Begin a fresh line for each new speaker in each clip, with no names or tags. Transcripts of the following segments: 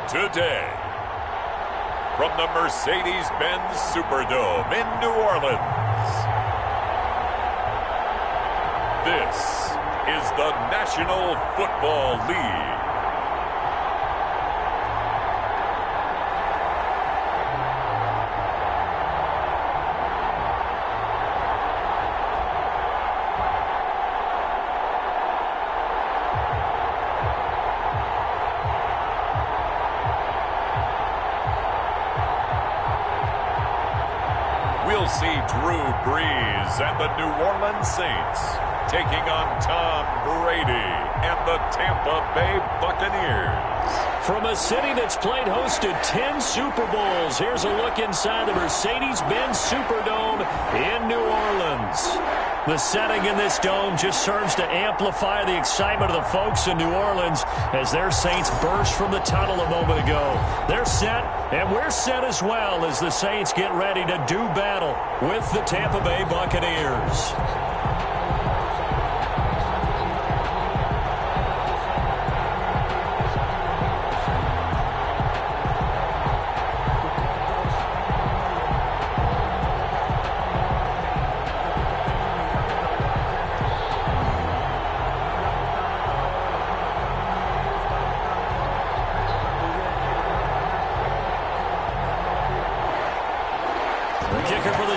Today, from the Mercedes-Benz Superdome in New Orleans, this is the National Football League. We'll see Drew Brees and the New Orleans Saints taking on Tom Brady and the Tampa Bay Buccaneers.
From a city that's played host to 10 Super Bowls, here's a look inside the Mercedes-Benz Superdome in New Orleans. The setting in this dome just serves to amplify the excitement of the folks in New Orleans as their Saints burst from the tunnel a moment ago. They're set, and we're set as well as the Saints get ready to do battle with the Tampa Bay Buccaneers.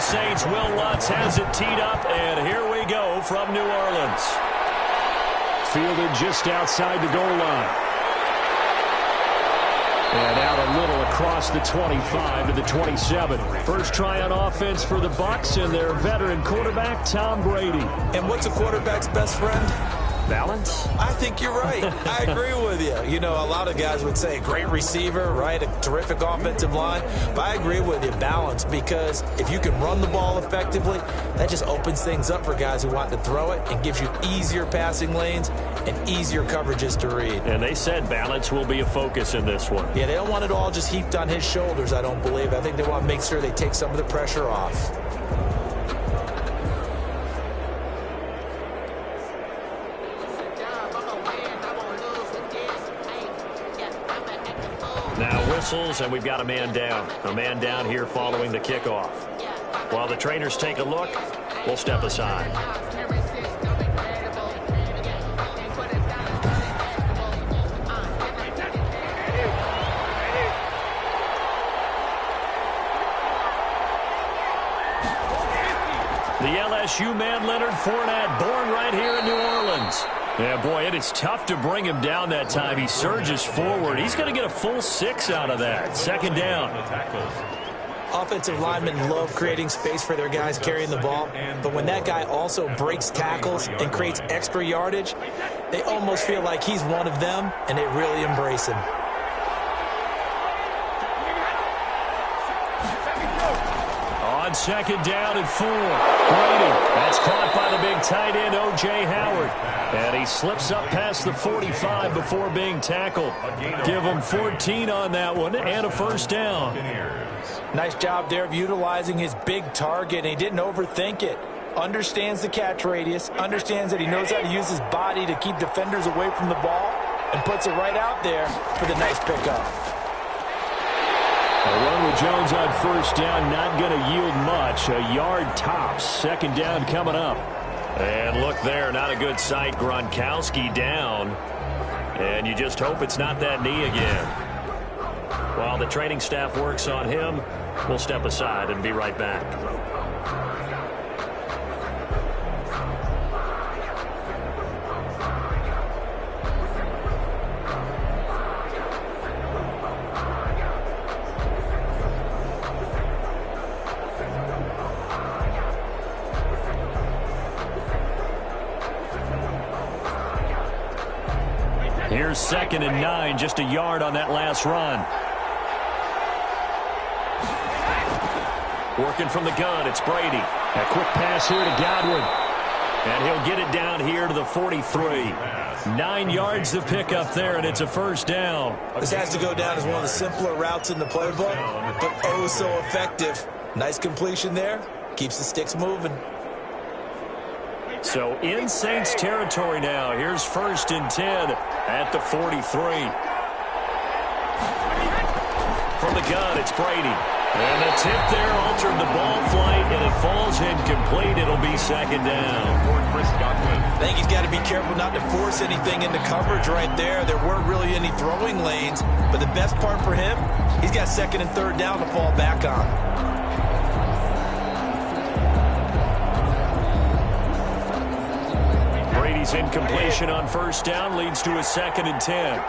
Saints, Will Lutz has it teed up, and here we go from New Orleans. Fielded just outside the goal line. And out a little across the 25 to the 27. First try on offense for the Bucs and their veteran quarterback, Tom Brady.
And what's a quarterback's best friend?
Balance?
I think you're right. I agree with you. You know, a lot of guys would say great receiver, right? A terrific offensive line. But I agree with you, balance, because if you can run the ball effectively, that just opens things up for guys who want to throw it and gives you easier passing lanes and easier coverages to read.
And they said balance will be a focus in this one.
Yeah, they don't want it all just heaped on his shoulders, I don't believe. I think they want to make sure they take some of the pressure off.
Now whistles, and we've got a man down. A man down here following the kickoff. While the trainers take a look, we'll step aside. The LSU man, Leonard Fournette, born right here in New Orleans. Yeah, boy, it is tough to bring him down that time. He surges forward. He's going to get a full 6 out of that. Second down.
Offensive linemen love creating space for their guys carrying the ball, but when that guy also breaks tackles and creates extra yardage, they almost feel like he's one of them, and they really embrace him.
On second down and 4. Brady. That's caught by the big tight end, O.J. Howard. And he slips up past the 45 before being tackled. Give him 14 on that one and a first down.
Nice job there of utilizing his big target. He didn't overthink it. Understands the catch radius. Understands that he knows how to use his body to keep defenders away from the ball. And puts it right out there for the nice pickup.
A run with Jones on first down, not going to yield much. A yard tops. Second down coming up. And look there, not a good sight. Gronkowski down. And you just hope it's not that knee again. While the training staff works on him, we'll step aside and be right back. Here's 2nd and 9, just a yard on that last run. Working from the gun, it's Brady. A quick pass here to Godwin. And he'll get it down here to the 43. 9 yards to pick up there, and it's a first down.
This has to go down as one of the simpler routes in the playbook, but oh so effective. Nice completion there. Keeps the sticks moving.
So in Saints territory now. Here's 1st and 10 at the 43. gun. It's Brady. And the tip there altered the ball flight, and it falls incomplete. It'll be second down.
I think he's got to be careful not to force anything into coverage right there. There weren't really any throwing lanes, but the best part for him, he's got second and third down to fall back on.
Brady's incompletion on first down leads to a 2nd and 10.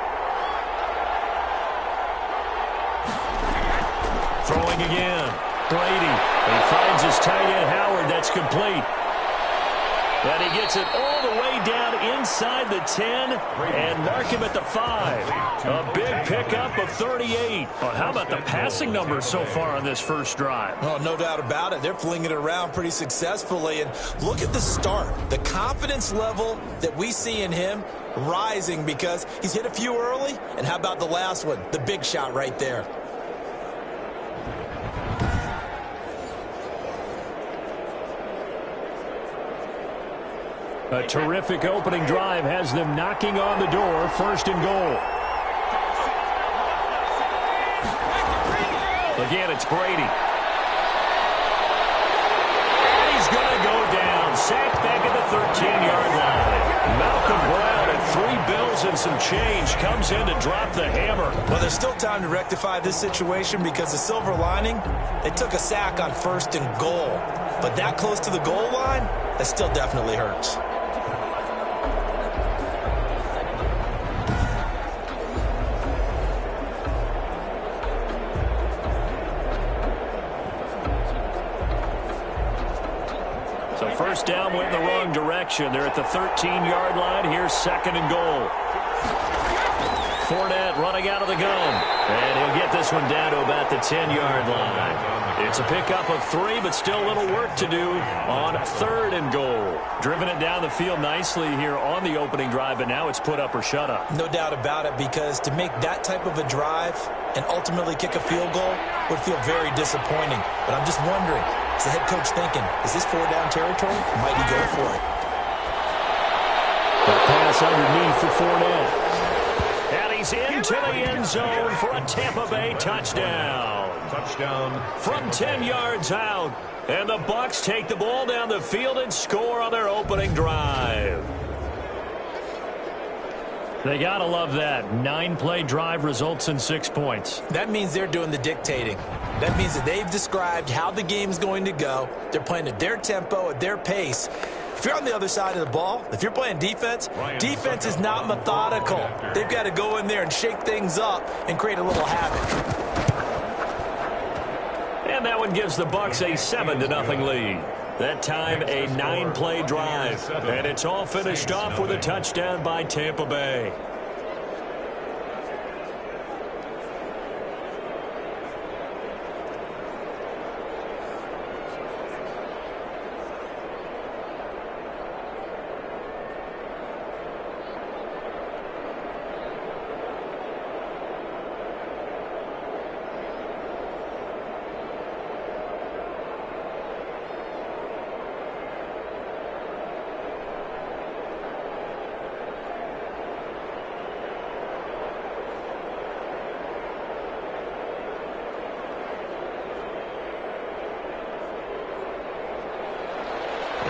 Throwing again. Brady. He finds his tight end, Howard. That's complete. And he gets it all the way down inside the 10 and mark him at the 5. A big pickup of 38. Well, how about the passing numbers so far on this first drive?
Oh, no doubt about it. They're flinging it around pretty successfully. And look at the start. The confidence level that we see in him rising because he's hit a few early. And how about the last one? The big shot right there.
A terrific opening drive has them knocking on the door. 1st and goal. Again, it's Brady. And he's going to go down. Sacked back at the 13-yard line. Malcolm Brown at 3 bills and some change comes in to drop the hammer.
Well, there's still time to rectify this situation because the silver lining, they took a sack on 1st and goal. But that close to the goal line, that still definitely hurts.
So first down went in the wrong direction. They're at the 13-yard line. Here's 2nd and goal. Fournette running out of the gun. And he'll get this one down to about the 10-yard line. It's a pickup of 3, but still a little work to do on 3rd and goal. Driven it down the field nicely here on the opening drive, but now it's put up or shut up.
No doubt about it, because to make that type of a drive and ultimately kick a field goal would feel very disappointing. But I'm just wondering, is the head coach thinking, is this 4-down territory? Might he go for it?
The pass underneath for Fournette. And he's into the end zone for a Tampa Bay touchdown. From 10 yards out. And the Bucs take the ball down the field and score on their opening drive. They got to love that. 9-play drive results in 6 points.
That means they're doing the dictating. That means that they've described how the game's going to go. They're playing at their tempo, at their pace. If you're on the other side of the ball, if you're playing defense, defense is not methodical. They've got to go in there and shake things up and create a little havoc.
And that one gives the Bucs a 7-0 lead. That time a 9-play drive. And it's all finished off with a touchdown by Tampa Bay.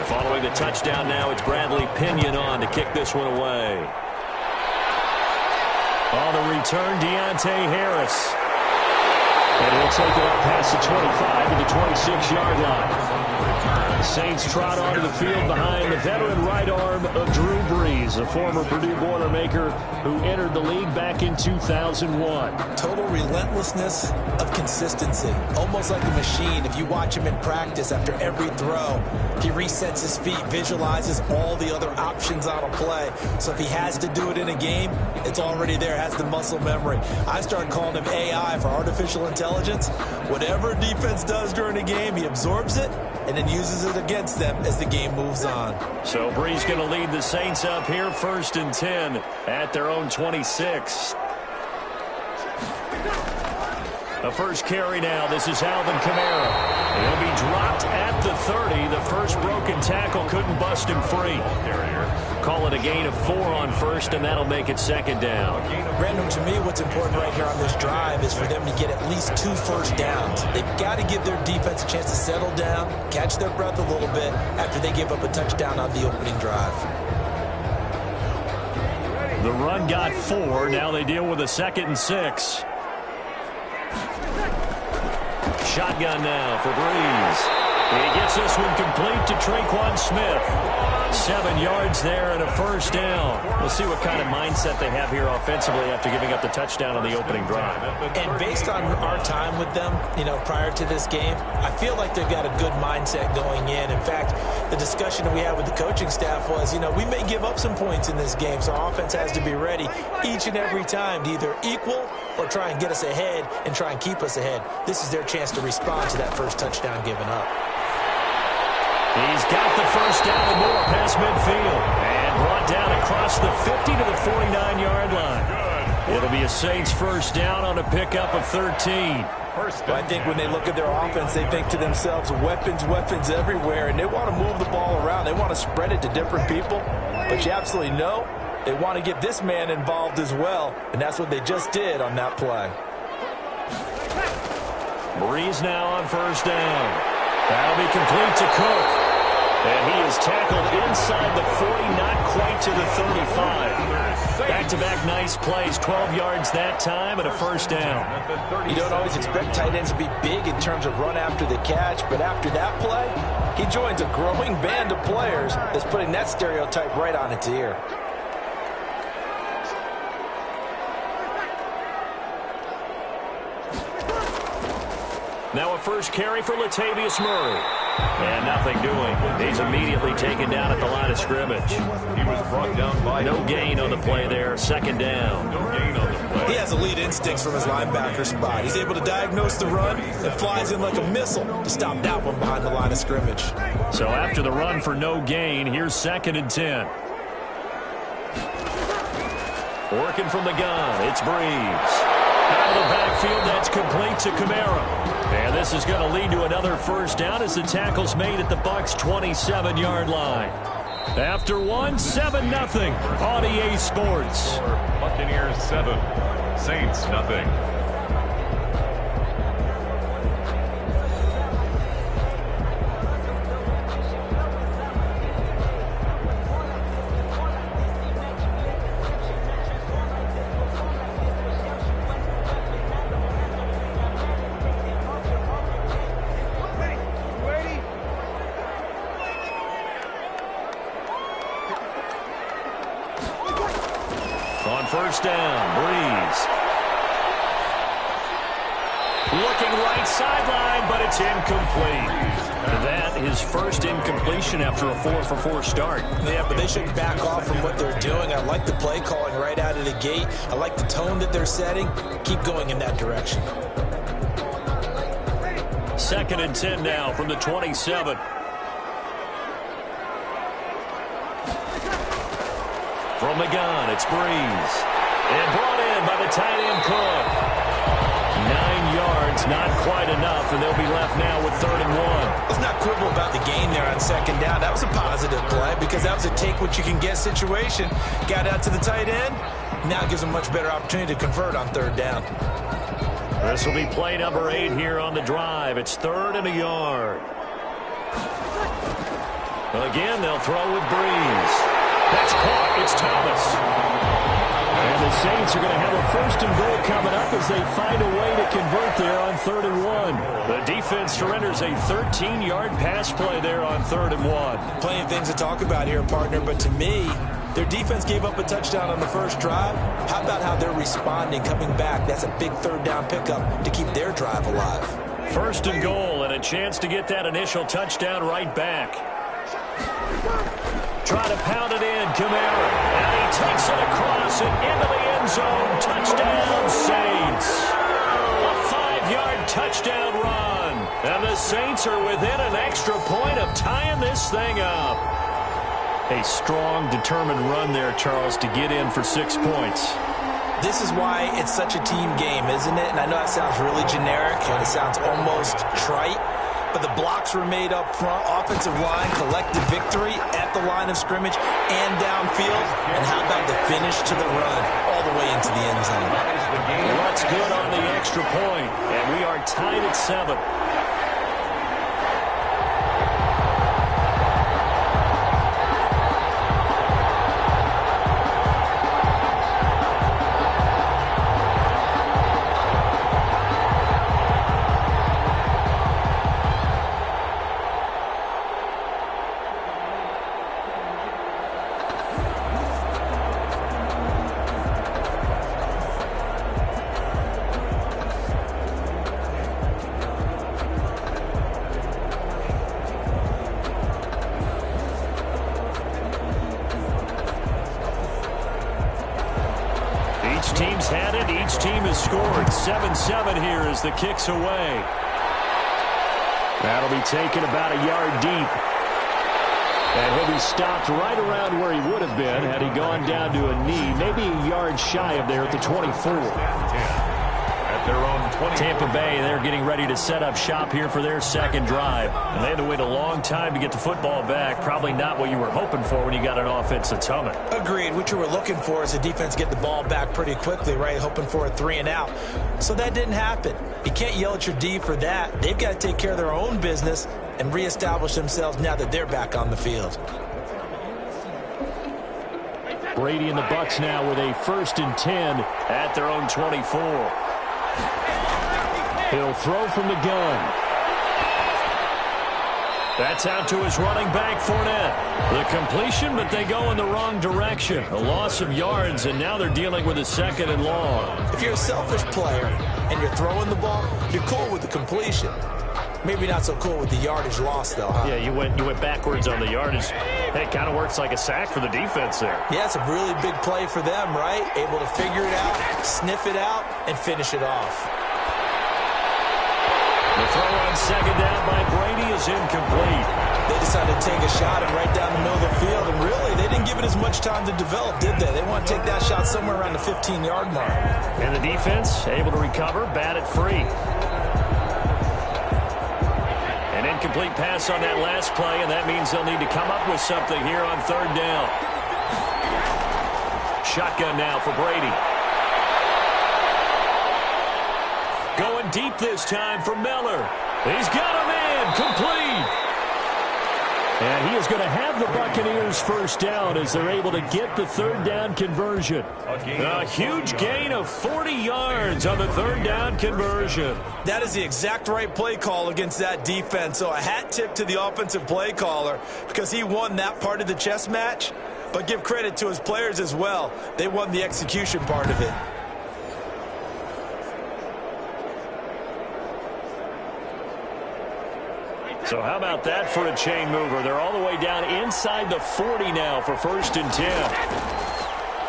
Following the touchdown now, it's Bradley Pinion on to kick this one away. On the return, Deontay Harris. And he'll take it up past the 25 to the 26-yard line. The Saints trot onto the field behind the veteran right arm of Drew Brees, a former Purdue Boilermaker who entered the league back in 2001.
Total relentlessness of consistency. Almost like a machine. If you watch him in practice after every throw, he resets his feet, visualizes all the other options on a play. So if he has to do it in a game, it's already there, has the muscle memory. I start calling him AI for artificial intelligence. Whatever defense does during a game, he absorbs it and then uses it against them as the game moves on.
So Brees going to lead the Saints up here, 1st and 10 at their own 26. The first carry now. This is Alvin Kamara. He'll be dropped at the 30. The first broken tackle couldn't bust him free. Call it a gain of 4 on first, and that'll make it second down.
Random, to me, what's important right here on this drive is for them to get at least 2 first downs. They've got to give their defense a chance to settle down, catch their breath a little bit after they give up a touchdown on the opening drive.
The run got 4. Now they deal with a 2nd and 6. Shotgun now for Breeze. He gets this one complete to Traquan Smith. 7 yards there and a first down. We'll see what kind of mindset they have here offensively after giving up the touchdown on the opening drive.
And based on our time with them, prior to this game, I feel like they've got a good mindset going in. In fact, the discussion that we had with the coaching staff was, we may give up some points in this game, so our offense has to be ready each and every time to either equal or try and get us ahead and try and keep us ahead. This is their chance to respond to that first touchdown given up.
He's got the first down and more past midfield. And brought down across the 50 to the 49-yard line. It'll be a Saints first down on a pickup of 13.
Well, I think when they look at their offense, they think to themselves, weapons everywhere, and they want to move the ball around. They want to spread it to different people. But you absolutely know they want to get this man involved as well, and that's what they just did on that play.
Breeze now on first down. That'll be complete to Cook. And he is tackled inside the 40, not quite to the 35. Back-to-back nice plays, 12 yards that time and a first down.
You don't always expect tight ends to be big in terms of run after the catch, but after that play, he joins a growing band of players that's putting that stereotype right on its ear.
Now a first carry for Latavius Murray. And nothing doing. He's immediately taken down at the line of scrimmage.
He was brought down by
no gain on the play there. Second down.
No gain on the play.
He has elite instincts from his linebacker spot. He's able to diagnose the run and flies in like a missile to stop that one behind the line of scrimmage.
So after the run for no gain, here's 2nd and 10. Working from the gun, it's Breeze. Out of the backfield, that's complete to Kamara. And this is going to lead to another first down as the tackle's made at the Bucs' 27-yard line. After one, 7-0 on EA Sports.
Buccaneers 7, Saints nothing.
First down, Breeze. Looking right sideline, but it's incomplete. That is first incompletion after a 4-for-4 start.
Yeah, but they shouldn't back off from what they're doing. I like the play calling right out of the gate. I like the tone that they're setting. Keep going in that direction.
2nd and 10 now from the 27. From the gun, it's Breeze. And brought in by the tight end Cook. 9 yards, not quite enough, and they'll be left now with 3rd and 1.
Let's not quibble about the gain there on 2nd down. That was a positive play because that was a take-what-you-can-get situation. Got out to the tight end. Now gives them a much better opportunity to convert on 3rd down.
This will be play number 8 here on the drive. It's 3rd and a yard. Again, they'll throw with Breeze. That's caught. It's Thomas. And the Saints are going to have a 1st and goal coming up as they find a way to convert there on 3rd and 1. The defense surrenders a 13-yard pass play there on 3rd and 1.
Plenty of things to talk about here, partner, but to me, their defense gave up a touchdown on the first drive. How about how they're responding, coming back? That's a big 3rd down pickup to keep their drive alive.
1st and goal and a chance to get that initial touchdown right back. Try to pound it in, Kamara. And he takes it across and into the end zone. Touchdown, Saints. A 5-yard touchdown run. And the Saints are within an extra point of tying this thing up. A strong, determined run there, Charles, to get in for 6 points.
This is why it's such a team game, isn't it? And I know that sounds really generic and it sounds almost trite, but the blocks were made up front, offensive line, collective victory at the line of scrimmage and downfield. And how about the finish to the run all the way into the end zone?
What's good on the extra point, and we are tied at 7. Each team's had it. Each team has scored. 7-7 here as the kick's away. That'll be taken about a yard deep. And he'll be stopped right around where he would have been had he gone down to a knee, maybe a yard shy of there at the 24.
At their own 20.
Tampa Bay, they're getting ready to set up shop here for their second drive. And they had to wait a long time to get the football back. Probably not what you were hoping for when you got an offense that's humming.
Agreed. What you were looking for is the defense get the ball back pretty quickly, right? Hoping for a 3 and out. So that didn't happen. You can't yell at your D for that. They've got to take care of their own business and reestablish themselves now that they're back on the field.
Brady and the Bucs now with a 1st and 10 at their own 24. He'll throw from the gun. That's out to his running back, Fournette. The completion, but they go in the wrong direction. A loss of yards, and now they're dealing with a 2nd and long.
If you're a selfish player and you're throwing the ball, you're cool with the completion. Maybe not so cool with the yardage loss, though, huh?
Yeah, you went backwards on the yardage. Hey, it kind of works like a sack for the defense there.
Yeah, it's a really big play for them, right? Able to figure it out, sniff it out, and finish it off.
The throw on 2nd down by Brady is incomplete.
They decided to take a shot and right down the middle of the field, and really, they didn't give it as much time to develop, did they? They want to take that shot somewhere around the 15-yard mark.
And the defense able to recover, bat it free. An incomplete pass on that last play, and that means they'll need to come up with something here on 3rd down. Shotgun now for Brady. Going deep this time for Miller. He's got a man complete. And he is going to have the Buccaneers 1st down as they're able to get the 3rd down conversion. A huge gain of 40 yards on the 3rd down conversion.
That is the exact right play call against that defense. So a hat tip to the offensive play caller because he won that part of the chess match. But give credit to his players as well. They won the execution part of it.
So how about that for a chain mover? They're all the way down inside the 40 now for 1st and 10.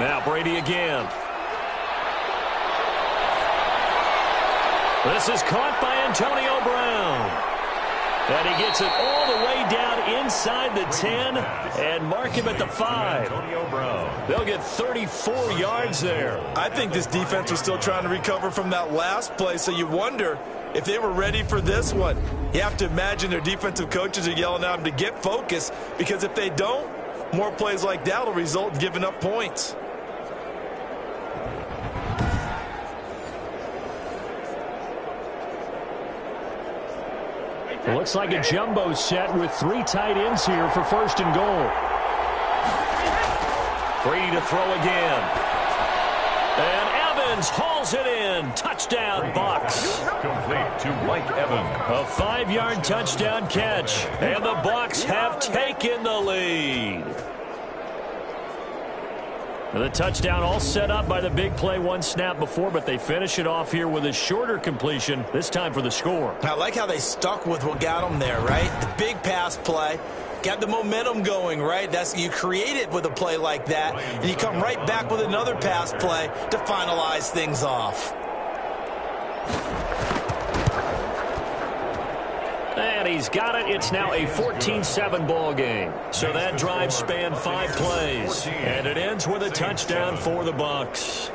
Now Brady again. This is caught by Antonio Brown. And he gets it all the way down inside the 10 and mark him at the 5.
Antonio Brown.
They'll get 34 yards there.
I think this defense was still trying to recover from that last play, so you wonder if they were ready for this one. You have to imagine their defensive coaches are yelling at them to get focused, because if they don't, more plays like that will result in giving up points.
It looks like a jumbo set with 3 tight ends here for 1st and goal. Brady to throw again. And Evans hauls it in. Touchdown, Bucs.
Complete to Mike Evans.
A 5-yard touchdown catch. And the Bucs have taken the lead. The touchdown all set up by the big play 1 snap before, but they finish it off here with a shorter completion, this time for the score.
I like how they stuck with what got them there, right? The big pass play. Got the momentum going, right? You create it with a play like that, and you come right back with another pass play to finalize things off.
And he's got it. It's now a 14-7 ball game. So that drive spanned 5 plays. And it ends with a touchdown for the Bucs.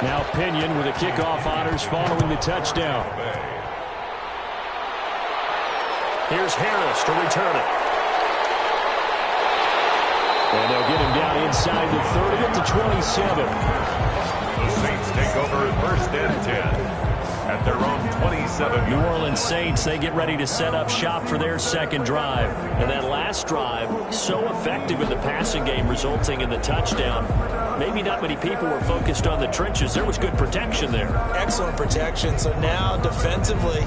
Now Pinion with the kickoff honors following the touchdown. Here's Harris to return it. And they'll get him down inside the 30 at the 27.
The Saints take over first and 10 at their own 27.
New Orleans Saints, they get ready to set up shop for their second drive. And that last drive, so effective in the passing game, resulting in the touchdown. Maybe not many people were focused on the trenches. There was good protection there.
Excellent protection. So now defensively,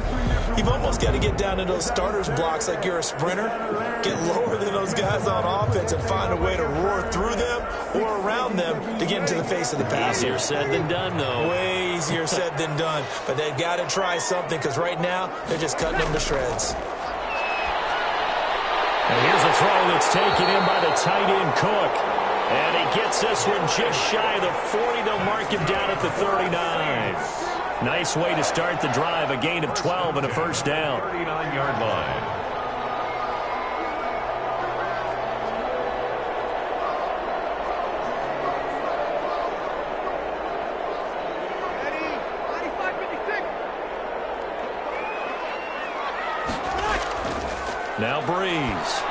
you've almost got to get down to those starters blocks like you're a sprinter. Get lower than those guys on offense and find a way to roar through them or around them to get into the face of the passer.
Easier said than done, though.
Way easier said than done. But they've got to try something because right now they're just cutting them to shreds.
And here's a throw that's taken in by the tight end Cook. And he gets this one just shy of the 40. They'll mark him down at the 39. Nice way to start the drive. A gain of 12 and a first down.
39-yard line.
Now Breeze.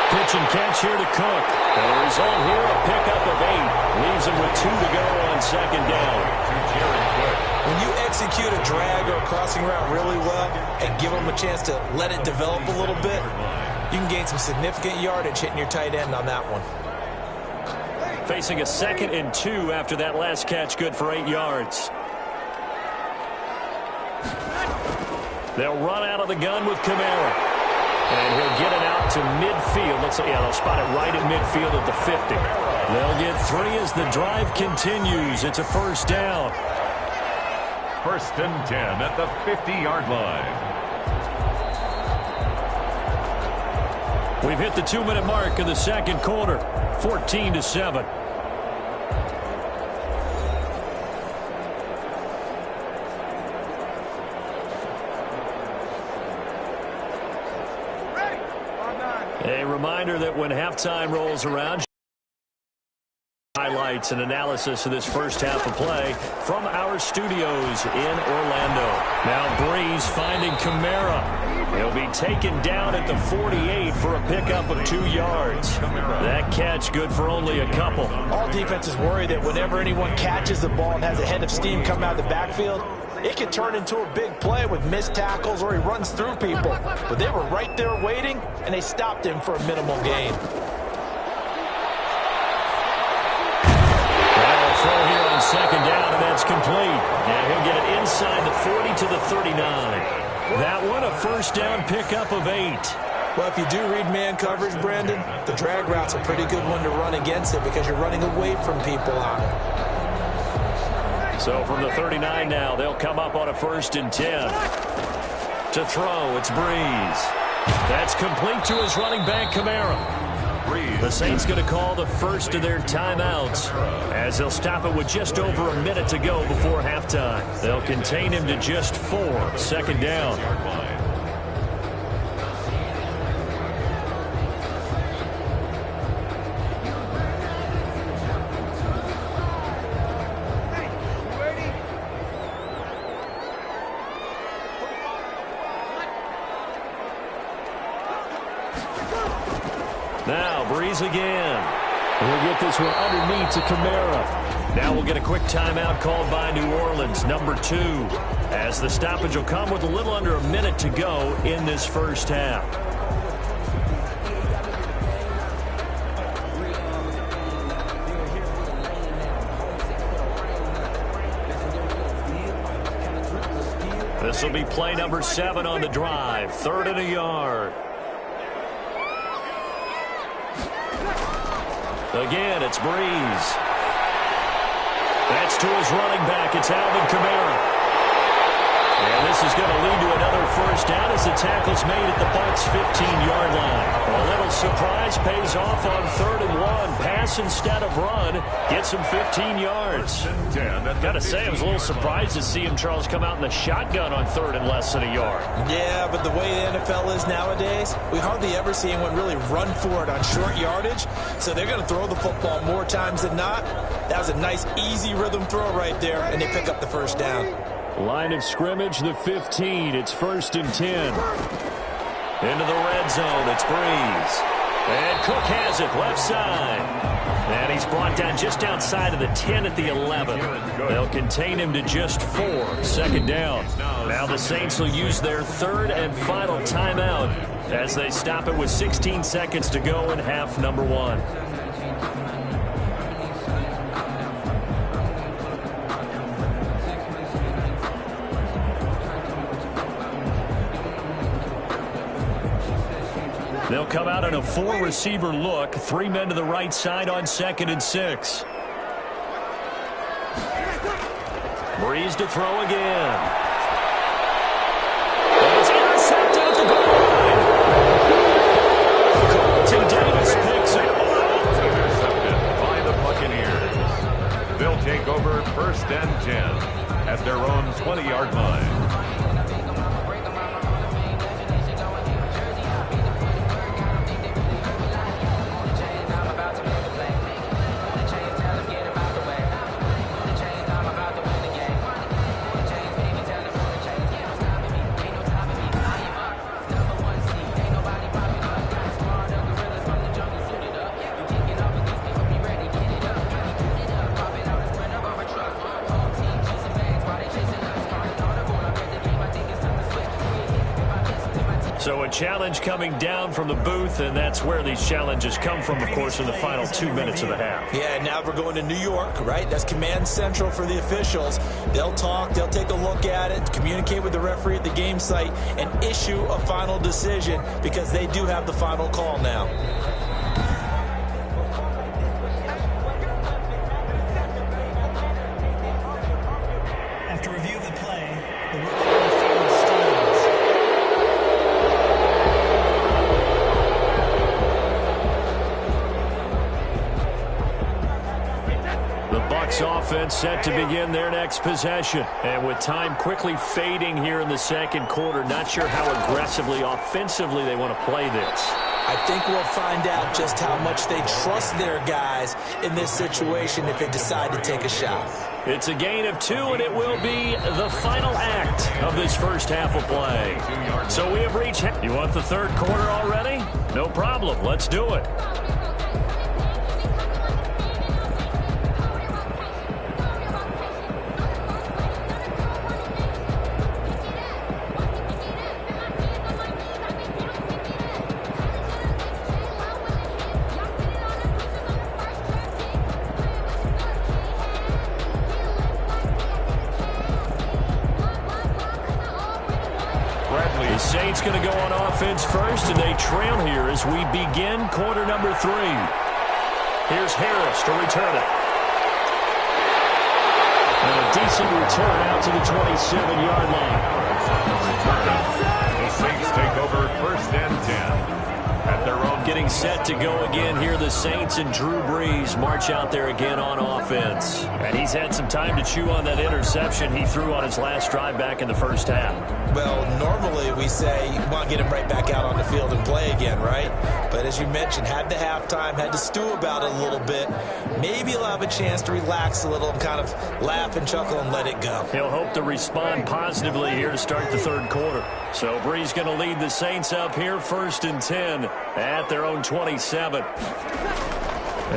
Pitch and catch here to Cook. And the result here, a pickup of 8. Leaves him with 2 to go on second down.
When you execute a drag or a crossing route really well and give them a chance to let it develop a little bit, you can gain some significant yardage hitting your tight end on that one.
Facing a 2nd and 2 after that last catch, good for 8 yards. They'll run out of the gun with Kamara. And he'll get it out to midfield. Looks like, they'll spot it right at midfield at the 50. They'll get 3 as the drive continues. It's a first down.
First and 10 at the 50-yard line.
We've hit the 2-minute mark of the second quarter. 14-7. A reminder that when halftime rolls around, highlights and analysis of this first half of play from our studios in Orlando. Now Breeze finding Kamara. He'll be taken down at the 48 for a pickup of 2 yards. That catch good for only a couple.
All defenses worry that whenever anyone catches the ball and has a head of steam come out of the backfield, it can turn into a big play with missed tackles or he runs through people. But they were right there waiting, and they stopped him for a minimal gain.
That'll throw here on second down, and that's complete. And he'll get it inside the 40 to the 39. That one, a first down pickup of 8.
Well, if you do read man coverage, Brandon, the drag route's a pretty good one to run against it because you're running away from people on it.
So from the 39 now, they'll come up on a first and 10. To throw, it's Breeze. That's complete to his running back, Kamara. The Saints going to call the first of their timeouts as they'll stop it with just over a minute to go before halftime. They'll contain him to just 4. Second down. Now Breeze again. We'll get this one underneath to Kamara. Now we'll get a quick timeout called by New Orleans, number 2, as the stoppage will come with a little under a minute to go in this first half. This will be play number 7 on the drive, 3rd and a yard. Again, it's Breeze. That's to his running back. It's Alvin Kamara. And this is going to lead to another first first down as the tackle's made at the Bucs' 15-yard line. A little surprise pays off on 3rd and 1. Pass instead of run gets him 15 yards. Got to say, I was a little surprised to see him, Charles, come out in the shotgun on 3rd and less than a yard.
Yeah, but the way the NFL is nowadays, we hardly ever see anyone really run for it on short yardage. So they're going to throw the football more times than not. That was a nice, easy rhythm throw right there, and they pick up the first down.
Line of scrimmage, the 15. It's 1st and 10. Into the red zone, it's Breeze. And Cook has it, left side. And he's brought down just outside of the 10 at the 11. They'll contain him to just 4. 2nd down. Now the Saints will use their 3rd and final timeout as they stop it with 16 seconds to go in half number 1. They'll come out in a 4-receiver look. 3 men to the right side on 2nd and 6. Breeze to throw again. And it's intercepted at the goal line. Carlton Davis picks it.
Intercepted by the Buccaneers. They'll take over 1st and 10 at their own 20-yard line.
So a challenge coming down from the booth, and that's where these challenges come from, of course, in the final 2 minutes of the half.
Yeah, now we're going to New York, right? That's command central for the officials. They'll talk, they'll take a look at it, communicate with the referee at the game site, and issue a final decision because they do have the final call now.
After review of the play, the rookie on the field stands.
The Bucs offense set to begin their next possession. And with time quickly fading here in the 2nd quarter, not sure how aggressively, offensively they want to play this.
I think we'll find out just how much they trust their guys in this situation if they decide to take a shot.
It's a gain of 2, and it will be the final act of this first half of play. So we have reached... You want the 3rd quarter already? No problem. Let's do it. The Saints going to go on offense first, and they trail here as we begin quarter number 3. Here's Harris to return it. And a decent return out to the 27-yard line.
The Saints take over 1st and 10 at their own.
Getting set to go again here, the Saints and Drew Brees march out there again on offense. And he's had some time to chew on that interception he threw on his last drive back in the first half.
Well, normally we say you want to get him right back out on the field and play again, right? But as you mentioned, had the halftime, had to stew about it a little bit. Maybe he'll have a chance to relax a little and kind of laugh and chuckle and let it go.
He'll hope to respond positively here to start the 3rd quarter. So Brees going to lead the Saints up here 1st and 10 at their own 27.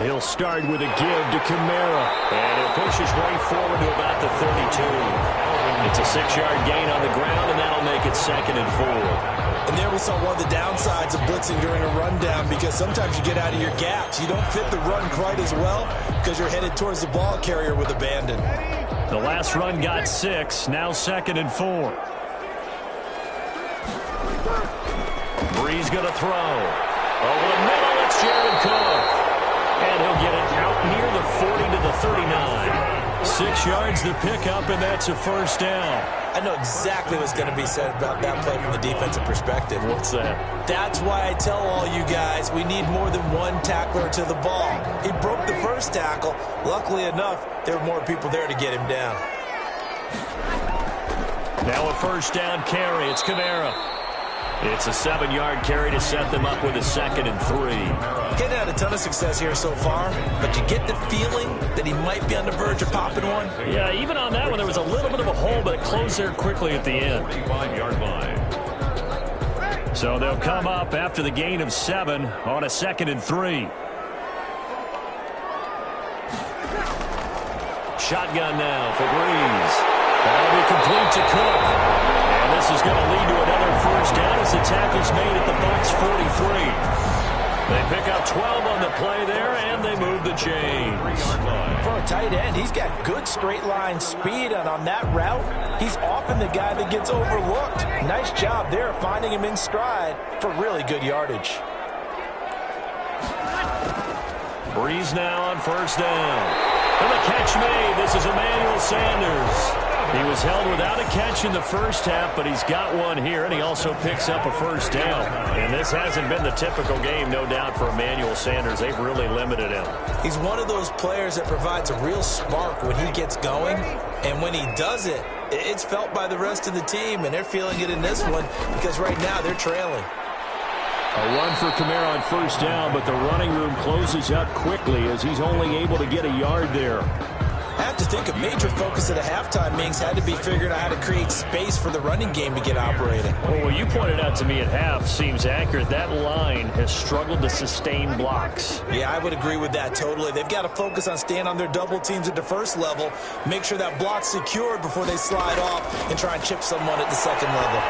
He'll start with a give to Kamara. And he'll push his way forward to about the 32. It's a 6-yard gain on the ground, and that'll make it 2nd and 4.
And there we saw one of the downsides of blitzing during a rundown because sometimes you get out of your gaps. You don't fit the run quite as well because you're headed towards the ball carrier with abandon.
The last run got 6, now 2nd and 4. Brees going to throw. Over the middle, it's Jared Cook. And he'll get it out near the 40 to the 39. 6 yards the pickup, and that's a first down.
I know exactly what's going to be said about that play from the defensive perspective.
What's that?
That's why I tell all you guys we need more than one tackler to the ball. He broke the first tackle. Luckily enough, there were more people there to get him down.
Now a first down carry. It's Kamara. It's a 7-yard carry to set them up with a 2nd and 3.
Getting had a ton of success here so far, but you get the feeling that he might be on the verge of popping one.
Yeah, even on that one, there was a little bit of a hole, but it closed there quickly at the end.
35-yard line.
So they'll come up after the gain of 7 on a 2nd and 3. Shotgun now for Breeze. That'll be complete to Cook. And this is going to lead to another first down as the tackle's made at the Bucs 43. They pick up 12 on the play there, and they move the chains.
For a tight end, he's got good straight line speed, and on that route, he's often the guy that gets overlooked. Nice job there finding him in stride for really good yardage.
Breeze now on first down. And the catch made. This is Emmanuel Sanders. He was held without a catch in the first half, but he's got one here, and he also picks up a first down. And this hasn't been the typical game, no doubt, for Emmanuel Sanders. They've really limited him.
He's one of those players that provides a real spark when he gets going, and when he does it, it's felt by the rest of the team, and they're feeling it in this one because right now they're trailing.
A run for Kamara on first down, but the running room closes up quickly as he's only able to get a yard there.
I have to think a major focus of the halftime meetings had to be figuring out how to create space for the running game to get operating.
Well, what you pointed out to me at half seems accurate. That line has struggled to sustain blocks.
Yeah, I would agree with that totally. They've got to focus on staying on their double teams at the first level, make sure that block's secured before they slide off and try and chip someone at the second level.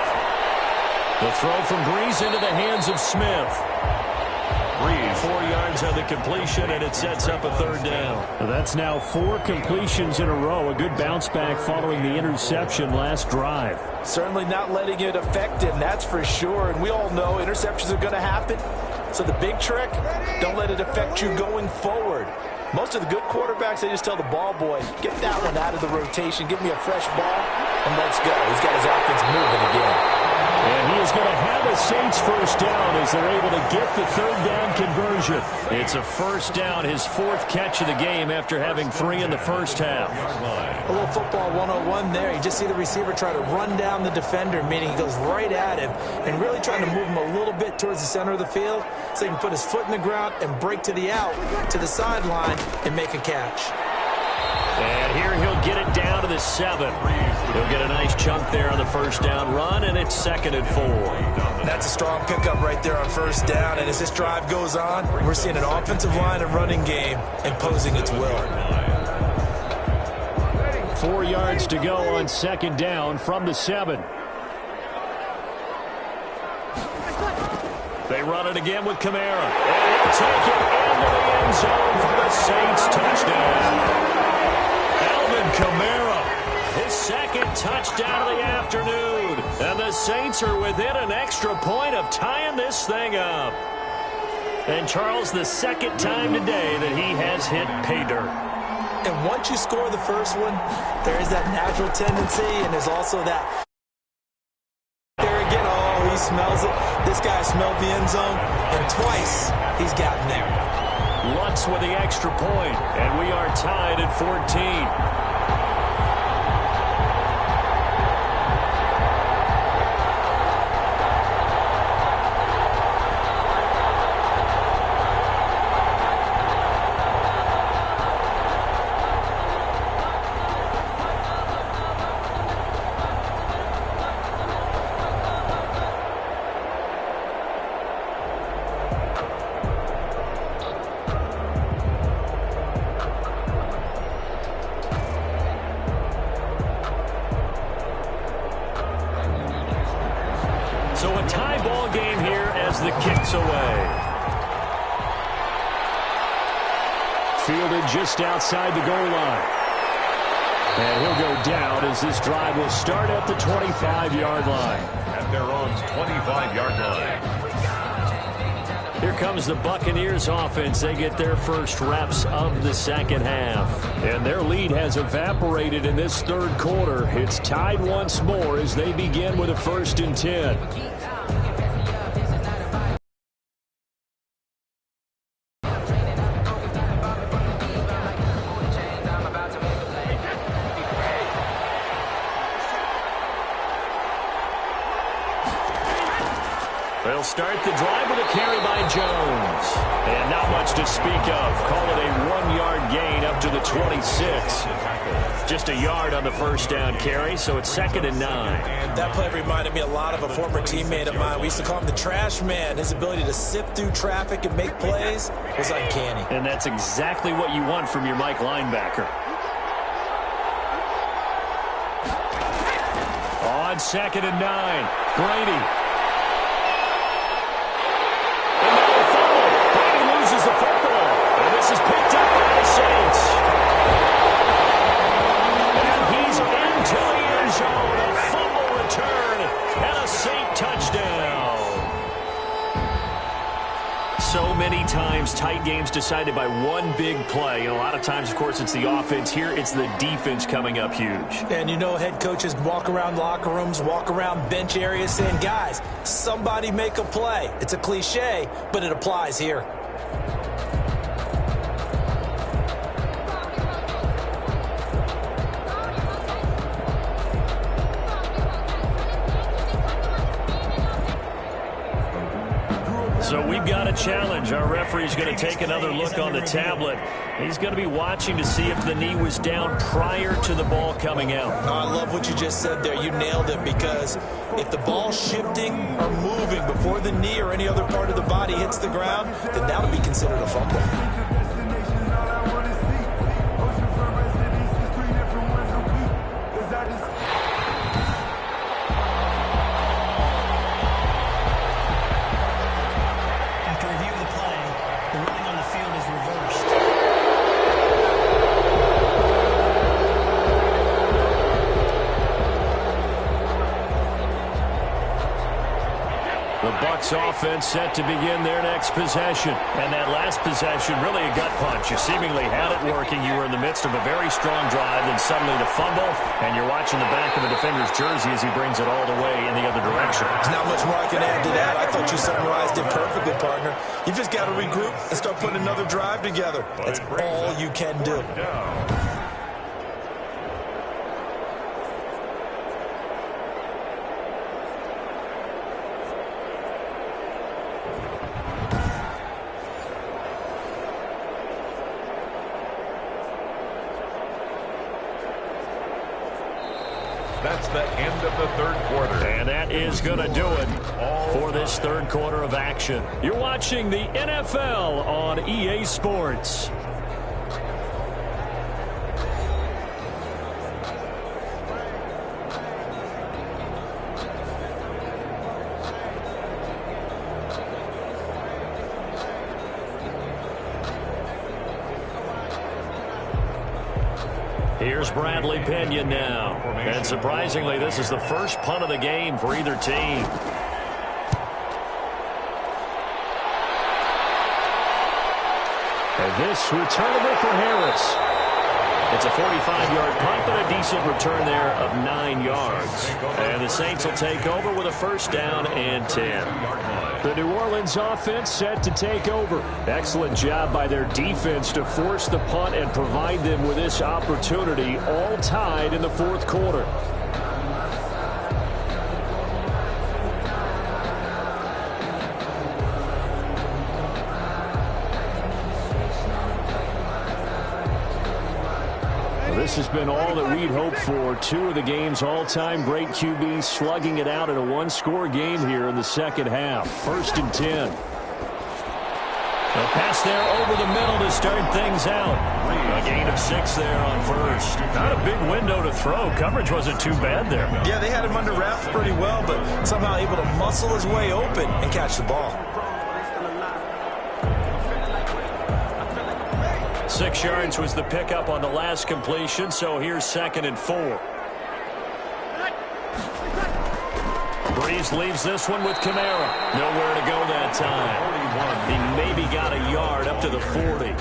The throw from Breeze into the hands of Smith. Breeze, 4 yards on the completion, and it sets up a third down. That's now 4 completions in a row. A good bounce back following the interception last drive.
Certainly not letting it affect him, that's for sure. And we all know interceptions are going to happen. So the big trick, don't let it affect you going forward. Most of the good quarterbacks, they just tell the ball boy, get that one out of the rotation, give me a fresh ball, and let's go. He's got his offense moving again.
And he is going to have a Saints first down as they're able to get the third down conversion. It's a first down, his 4th catch of the game after having 3 in the first half.
A little football 101 there. You just see the receiver try to run down the defender, meaning he goes right at him and really trying to move him a little bit towards the center of the field so he can put his foot in the ground and break to the out, to the sideline, and make a catch.
And here he'll get it down to the 7. He'll get a nice chunk there on the first down run, and it's 2nd and 4.
That's a strong pickup right there on first down, and as this drive goes on, we're seeing an offensive line and running game imposing its will.
4 yards to go on 2nd down from the 7. They run it again with Kamara. And he'll take it into the end zone for the Saints touchdown. Kamara, his 2nd touchdown of the afternoon. And the Saints are within an extra point of tying this thing up. And Charles, the 2nd time today that he has hit pay dirt.
And once you score the first one, there is that natural tendency, and there's also that there again, oh, he smells it. This guy smelled the end zone, and twice he's gotten there.
Lutz with the extra point, and we are tied at 14. So a tie ball game here as the kick's away. Fielded just outside the goal line. And he'll go down as this drive will start at the 25-yard line.
At their own 25-yard line.
Here comes the Buccaneers offense. They get their first reps of the second half. And their lead has evaporated in this third quarter. It's tied once more as they begin with a 1st and 10. They'll start the drive with a carry by Jones. And not much to speak of. Call it a 1-yard gain up to the 26. Just a yard on the first down carry, so it's 2nd and 9.
That play reminded me a lot of a former teammate of mine. We used to call him the trash man. His ability to sift through traffic and make plays was uncanny.
And that's exactly what you want from your Mike linebacker. On 2nd and 9, Brady. Loses the football, and this is picked up by the Saints. And he's into the end zone. A fumble return and a Saint touchdown. So many times tight games decided by one big play. And a lot of times, of course, it's the offense. Here, it's the defense coming up huge.
And you know head coaches walk around locker rooms, walk around bench areas saying, guys, somebody make a play. It's a cliche, but it applies here.
So we've got a challenge. Our referee's going to take another look on the tablet. He's going to be watching to see if the knee was down prior to the ball coming out.
I love what you just said there. You nailed it, because if the ball's shifting or moving before the knee or any other part of the body hits the ground, then that would be considered a fumble.
Offense set to begin their next possession. And that last possession, really a gut punch. You seemingly had it working. You were in the midst of a very strong drive, then suddenly the fumble, and you're watching the back of the defender's jersey as he brings it all the way in the other direction.
There's not much more I can add to that. I thought you summarized it perfectly, partner. You just got to regroup and start putting another drive together. That's all you can do.
That's the end of the third quarter.
And that is going to do it for this third quarter of action. You're watching the NFL on EA Sports. Here's Bradley Pinion now. And surprisingly, this is the first punt of the game for either team. And this returnable for Harris. It's a 45-yard punt, but a decent return there of 9 yards. And the Saints will take over with a first down and 10. The New Orleans offense set to take over. Excellent job by their defense to force the punt and provide them with this opportunity, all tied in the fourth quarter. This has been all that we'd hoped for. Two of the game's all-time great QBs slugging it out in a one-score game here in the second half. 1st and 10. A pass there over the middle to start things out. A gain of 6 there on first. Not a big window to throw. Coverage wasn't too bad there.
Yeah, they had him under wraps pretty well, but somehow able to muscle his way open and catch the ball.
6 yards was the pickup on the last completion, so here's 2nd and 4. Breeze leaves this one with Kamara. Nowhere to go that time. He maybe got a yard up to the 40.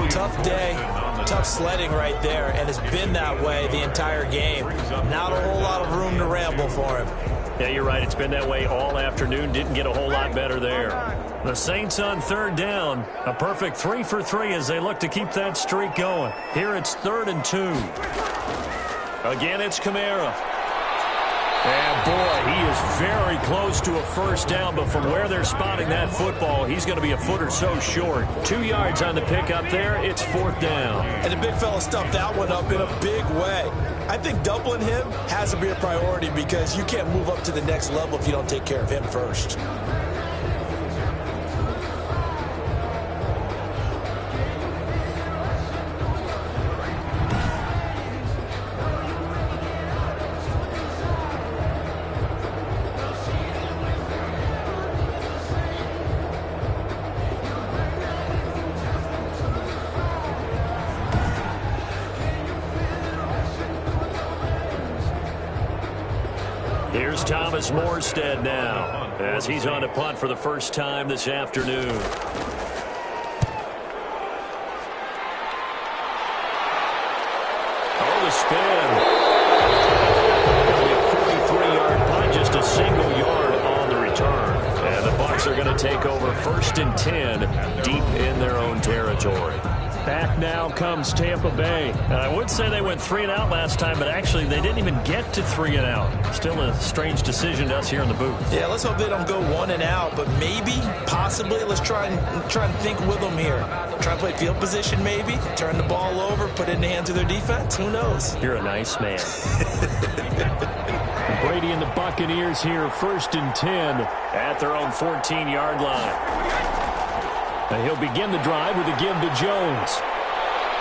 Tough day, tough sledding right there, and it's been that way the entire game. Not a whole lot of room to ramble for him.
Yeah, you're right. It's been that way all afternoon. Didn't get a whole lot better there. The Saints on third down. A perfect 3 for 3 as they look to keep that streak going. Here it's 3rd and 2. Again, it's Kamara. And boy, he is very close to a first down, but from where they're spotting that football, he's going to be a foot or so short. 2 yards on the pickup there. It's 4th down.
And the big fella stuffed that one up in a big way. I think doubling him has to be a priority because you can't move up to the next level if you don't take care of him first.
Here's Thomas Morstead now as he's on to punt for the first time this afternoon. Oh, the spin. It'll be a 43-yard punt, just a single yard on the return. And the Bucs are going to take over 1st and 10 deep in their own territory. Back now comes Tampa Bay. I would say they went 3 and out last time, but actually they didn't even get to 3 and out. Still a strange decision to us here in the booth.
Yeah, let's hope they don't go 1 and out, but maybe, possibly, let's try and think with them here. Try and play field position maybe, turn the ball over, put it in the hands of their defense. Who knows?
You're a nice man. Brady and the Buccaneers here, 1st and 10 at their own 14-yard line. And he'll begin the drive with a give to Jones.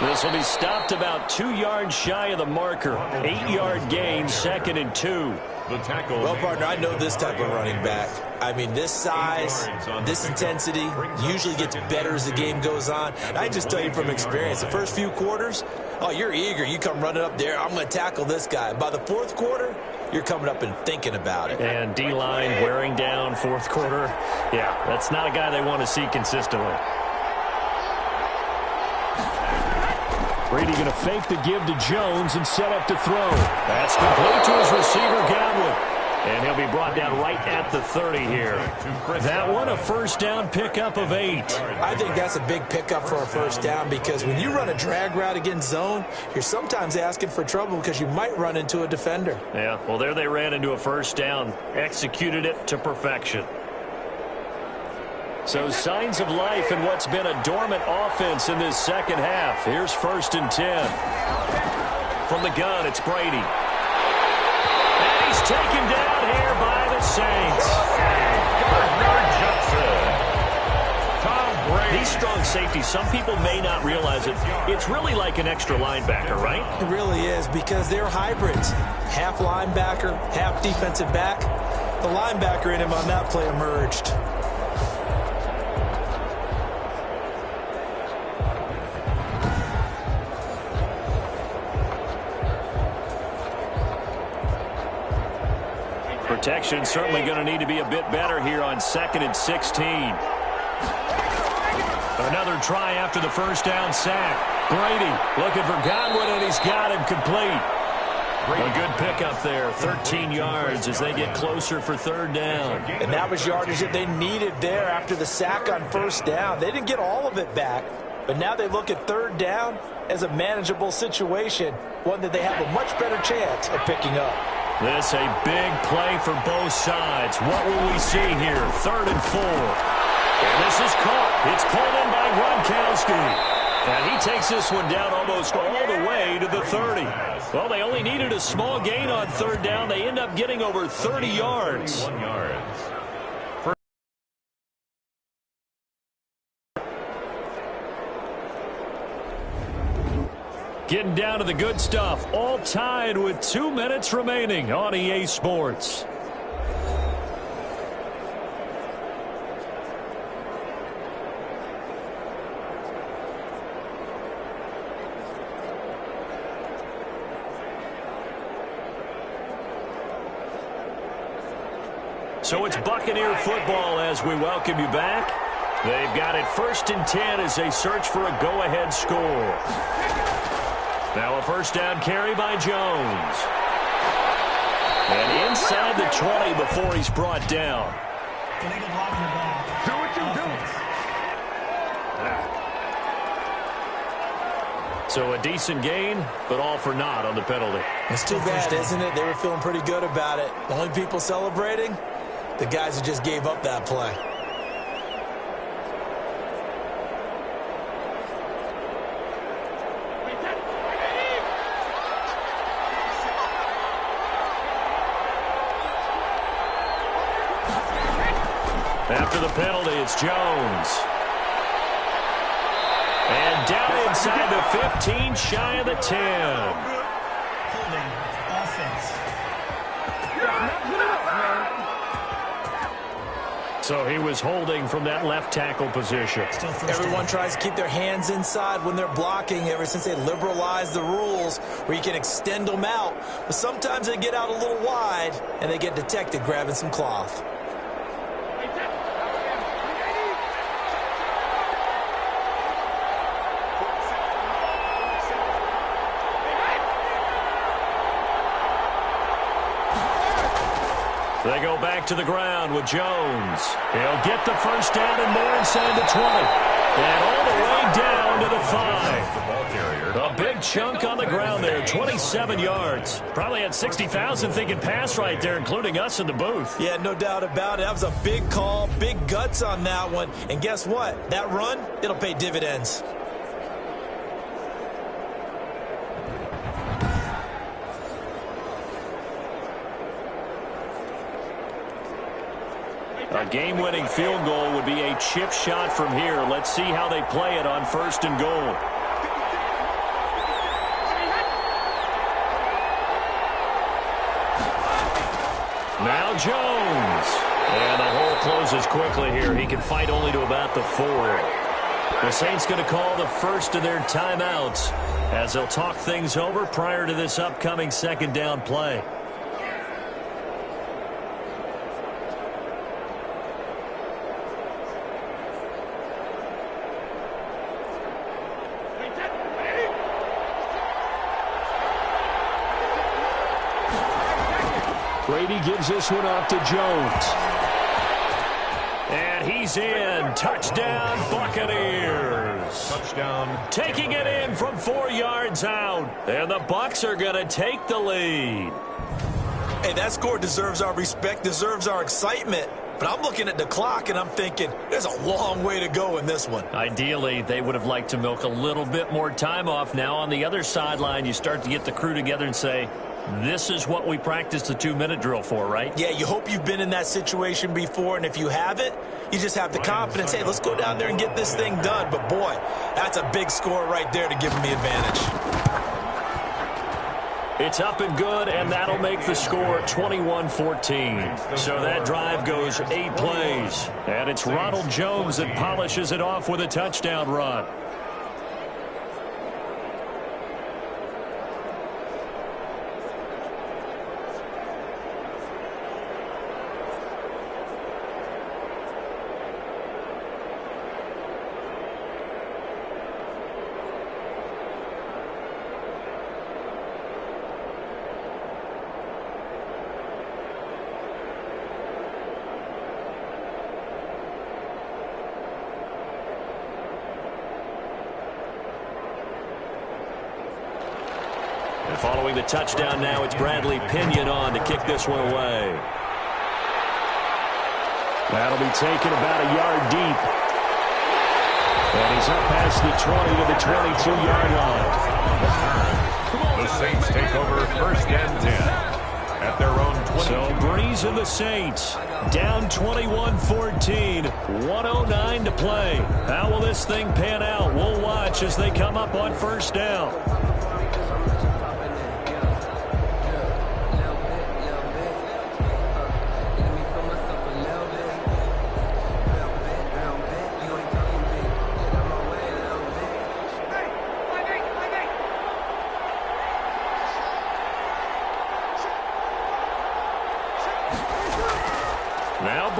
This will be stopped about 2 yards shy of the marker. 8-yard gain, 2nd and 2.
Well, partner, I know this type of running back. I mean, this size, this intensity usually gets better as the game goes on. And I just tell you from experience, the first few quarters, oh, you're eager. You come running up there, I'm going to tackle this guy. By the 4th quarter, you're coming up and thinking about it.
And D-line wearing down 4th quarter. Yeah, that's not a guy they want to see consistently. Brady going to fake the give to Jones and set up to throw. That's complete to his receiver, Godwin. And he'll be brought down right at the 30 here. That one, a first down pickup of 8.
I think that's a big pickup for a first down because when you run a drag route against zone, you're sometimes asking for trouble because you might run into a defender.
Yeah, well, there they ran into a first down. Executed it to perfection. So signs of life in what's been a dormant offense in this second half. Here's 1st and 10. From the gun, it's Brady. And he's taken down here by the Saints. These strong safeties, some people may not realize it. It's really like an extra linebacker, right?
It really is because they're hybrids. Half linebacker, half defensive back. The linebacker in him on that play emerged.
Protection certainly going to need to be a bit better here on 2nd and 16. Another try after the first down sack. Brady looking for Godwin, and he's got him complete. A good pickup there, 13 yards as they get closer for 3rd down.
And that was yardage that they needed there after the sack on 1st down. They didn't get all of it back, but now they look at 3rd down as a manageable situation, one that they have a much better chance of picking up.
This a big play for both sides. What will we see here? 3rd and 4. And this is caught. It's pulled in by Gronkowski. And he takes this one down almost all the way to the 30. Well, they only needed a small gain on 3rd down. They end up getting over 30 yards. Getting down to the good stuff. All tied with 2 minutes remaining on EA Sports. So it's Buccaneer football as we welcome you back. They've got it 1st and 10 as they search for a go-ahead score. Now a first down carry by Jones. And inside the 20 before he's brought down.
Illegal block in the back.
Do what you do.
So a decent gain, but all for naught on the penalty.
It's too bad, isn't it? They were feeling pretty good about it. The only people celebrating, the guys who just gave up that play.
After the penalty, it's Jones. And down inside the 15, shy of the 10.
Holding. Offense.
So he was holding from that left tackle position.
Still first
Everyone
down.
tries to keep their hands inside when they're blocking ever since they liberalized the rules where you can extend them out. But sometimes they get out a little wide and they get detected grabbing some cloth.
They go back to the ground with Jones. He'll get the first down and more inside the 20. And all the way down to the 5.
The ball carrier.
A big chunk on the ground there, 27 yards. Probably had 60,000 thinking pass right there, including us in the booth.
Yeah, no doubt about it. That was a big call, big guts on that one. And guess what? That run, it'll pay dividends.
A game-winning field goal would be a chip shot from here. Let's see how they play it on 1st and goal. Now Jones. And the hole closes quickly here. He can fight only to about the 4. The Saints going to call the first of their timeouts as they'll talk things over prior to this upcoming 2nd down play. Brady gives this one off to Jones. And he's in. Touchdown, Buccaneers.
Touchdown.
Taking it in from 4 yards out. And the Bucs are going to take the lead.
Hey, that score deserves our respect, deserves our excitement. But I'm looking at the clock and I'm thinking, there's a long way to go in this one.
Ideally, they would have liked to milk a little bit more time off. Now on the other sideline, you start to get the crew together and say, this is what we practiced the 2-minute drill for, right?
Yeah, you hope you've been in that situation before, and if you haven't, you just have the confidence, hey, let's go down there and get this thing done. But, boy, that's a big score right there to give them the advantage.
It's up and good, and that'll make the score 21-14. So that drive goes 8 plays, and it's Ronald Jones that polishes it off with a touchdown run. And following the touchdown now, it's Bradley Pinion on to kick this one away. That'll be taken about a yard deep. And he's up past the 20 to the 22-yard line.
The Saints take over 1st and 10 at their own 20.
So Breeze and the Saints down 21-14, 1:09 to play. How will this thing pan out? We'll watch as they come up on 1st down.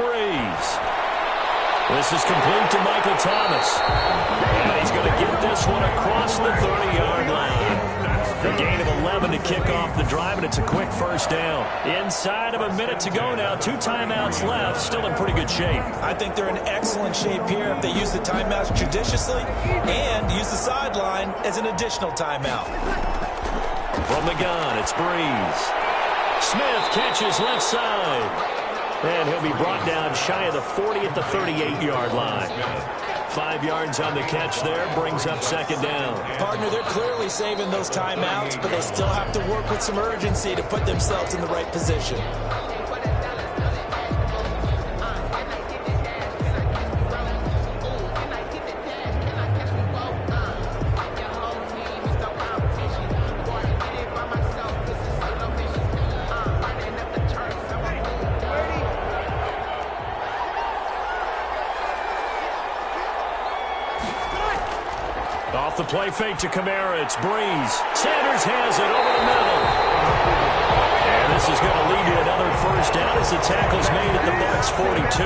Breeze. This is complete to Michael Thomas. And he's going to get this one across the 30-yard line. A gain of 11 to kick off the drive, and it's a quick first down. Inside of a minute to go now. 2 timeouts left. Still in pretty good shape.
I think they're in excellent shape here if they use the timeouts judiciously and use the sideline as an additional timeout.
From the gun, it's Breeze. Smith catches left side. And he'll be brought down shy of the 40 at the 38-yard line. 5 yards on the catch there, brings up second down.
Partner, they're clearly saving those timeouts, but they still have to work with some urgency to put themselves in the right position.
Off the play fake to Kamara, it's Breeze. Sanders has it over the middle. And this is going to lead to another first down as the tackle's made at the Bucs 42.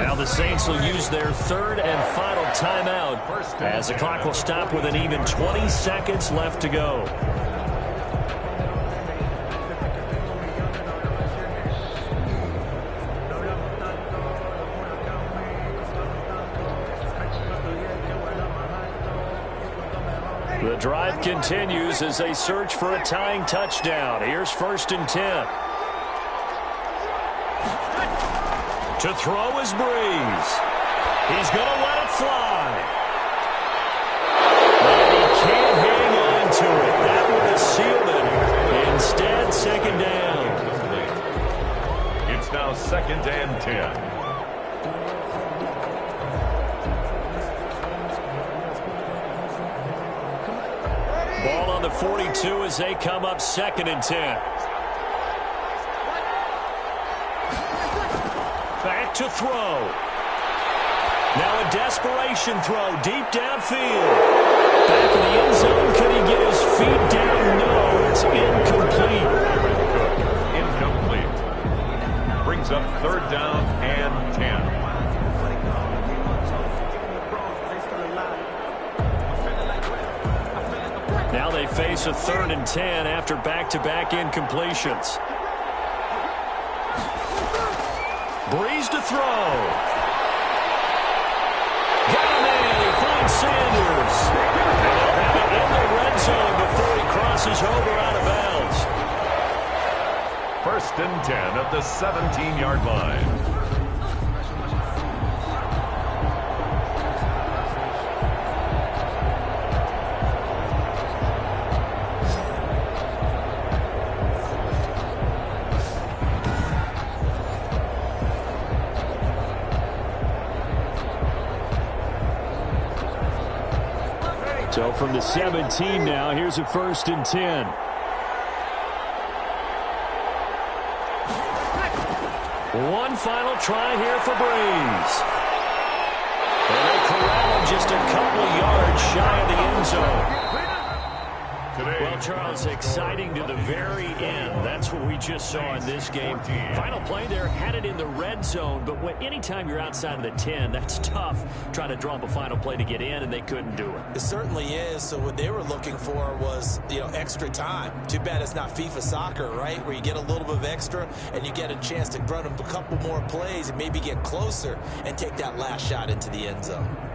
Now the Saints will use their third and final timeout as the clock will stop with an even 20 seconds left to go. The drive continues as they search for a tying touchdown. Here's 1st and 10. To throw is Breeze. He's going to let it fly. But he can't hang on to it. That would have sealed it. Instead, second down.
It's now 2nd and 10.
Ball on the 42 as they come up 2nd and 10. Back to throw. Now a desperation throw deep downfield. Back in the end zone. Can he get his feet down? No, it's incomplete.
Incomplete. Brings up 3rd down and 10.
Now they face a 3rd and 10 after back-to-back incompletions. Breeze to throw. Got him in. He finds Sanders. And they'll have it in the red zone before he crosses over out of bounds.
1st and 10 at the 17-yard line.
So from the 17 now, here's a 1st and 10. One final try here for Breeze. And they corral him just a couple yards shy of the end zone. Well, Charles, exciting to the very end. That's what we just saw in this game. Final play there, had it in the red zone, but anytime you're outside of the 10, that's tough trying to draw up a final play to get in, and they couldn't do it.
It certainly is. So what they were looking for was, extra time. Too bad it's not FIFA soccer, right, where you get a little bit of extra and you get a chance to run a couple more plays and maybe get closer and take that last shot into the end zone.